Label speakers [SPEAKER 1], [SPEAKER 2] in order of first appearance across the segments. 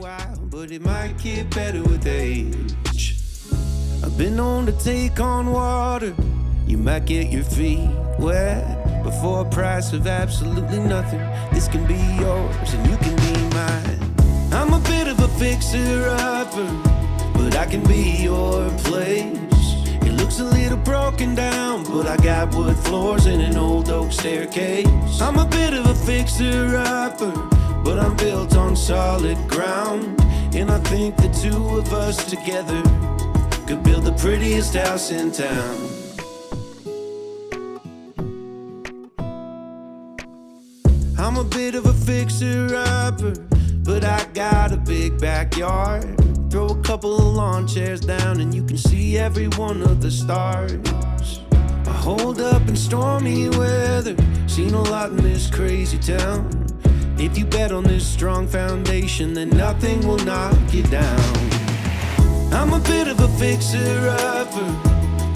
[SPEAKER 1] while, but it might get better with age. I've been known to take on water. You might get your feet wet, but for a price of absolutely nothing, this can be yours and you can be mine. I'm a bit of a fixer-upper, but I can be your place. It looks a little broken down, but I got wood floors and an old oak staircase. I'm a bit of a fixer-upper, but I'm built on solid ground. And I think the two of us together could build the prettiest house in town. I'm a bit of a fixer-upper, but I got a big backyard. Throw a couple of lawn chairs down and you can see every one of the stars. I hold up in stormy weather, seen a lot in this crazy town. If you bet on this strong foundation, then nothing will knock you down. I'm a bit of a fixer-upper,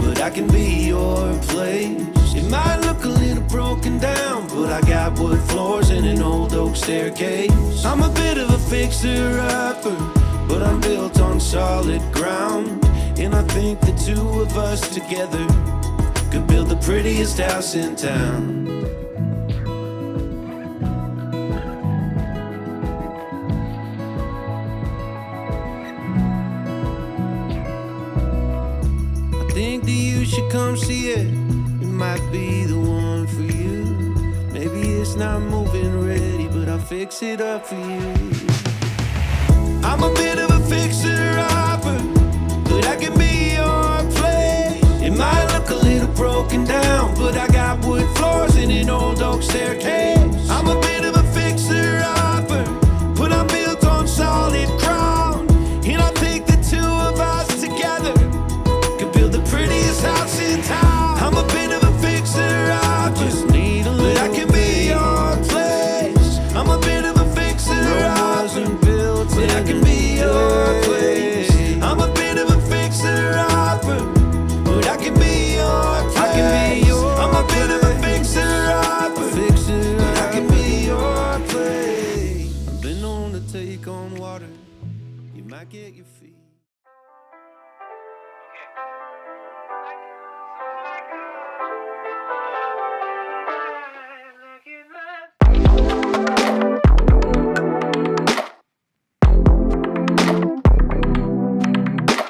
[SPEAKER 1] but I can be your place. It might look a little broken down, but I got wood floors and an old oak staircase. I'm a bit of a fixer-upper, but I'm built on solid ground. And I think the two of us together could build the prettiest house in town. I think that you should come see it. It might be the one for you. Maybe it's not moving ready, but I'll fix it up for you. I'm a bit of a fixer-upper, but I can be your place. It might look a little broken down, but I got wood floors and an old oak staircase. I'm a bit of a fixer-upper, but I'm built on solid ground. And I think the two of us together could build the prettiest house in town. I'm a bit of a fixer-upper, just need a little, but I can be your place. I'm a bit of a fixer-upper, but I can be your place. I'm a bit of a fixer-upper, but I can be your place. I'm a bit of a fixer-upper, but I can be your place. I've been known to take on water. You might get your feet.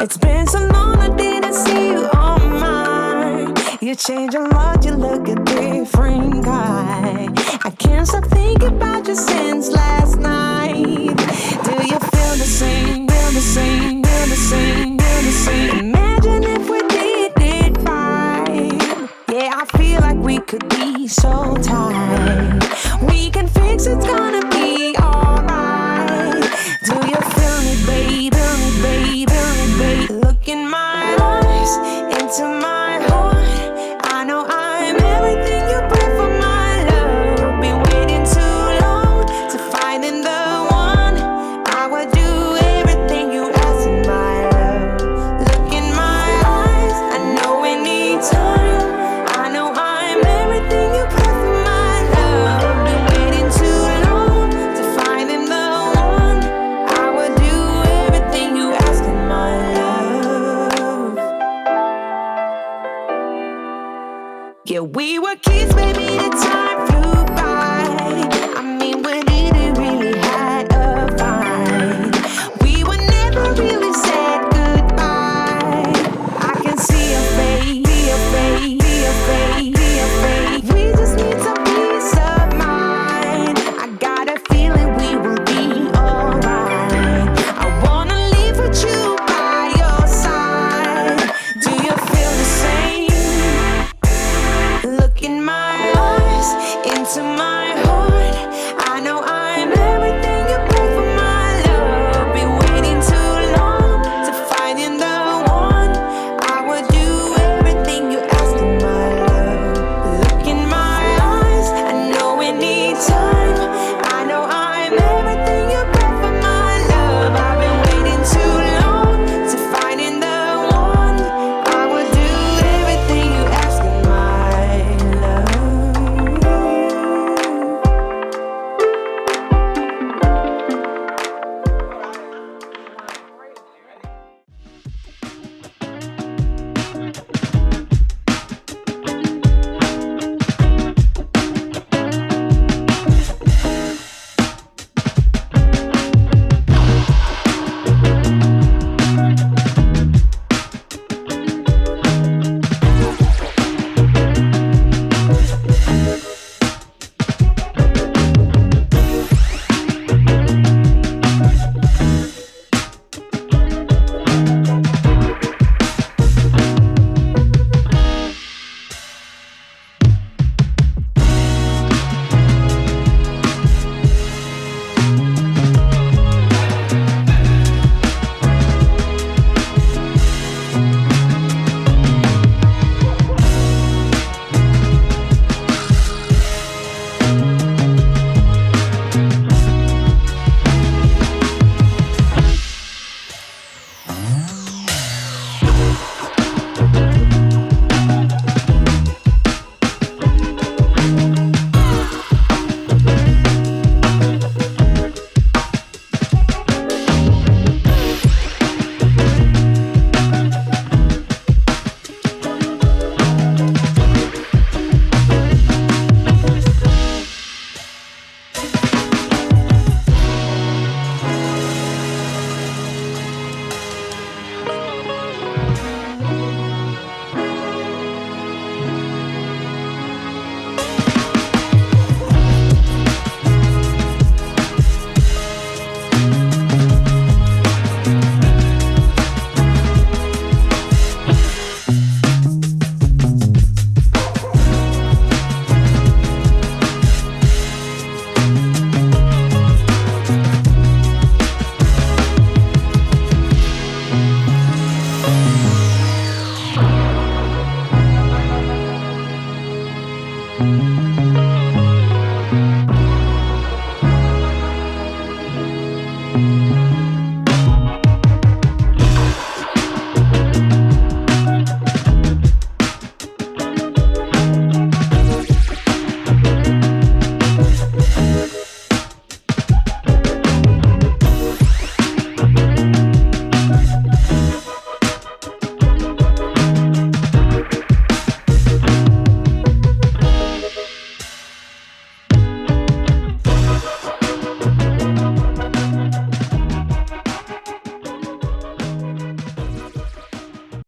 [SPEAKER 2] It's been so long I didn't see you on mine. You change a lot, you look a different guy. I can't stop thinking about you since last night. Do you feel the same, feel the same, feel the same, feel the same? Imagine if we did it right. Yeah, I feel like we could be so tight. We can fix it, it's gonna be alright. Do you feel me, baby? Look in my eyes, into my heart. I know I'm everything you pray for, my love. Been waiting too long to find in the one. I would do everything you ask in my love. Look in my eyes, I know we need time. I know I'm everything you pray for, my love. Been waiting too long to find in the one. I would do everything you ask in my love. Yeah, we were kids, baby, the time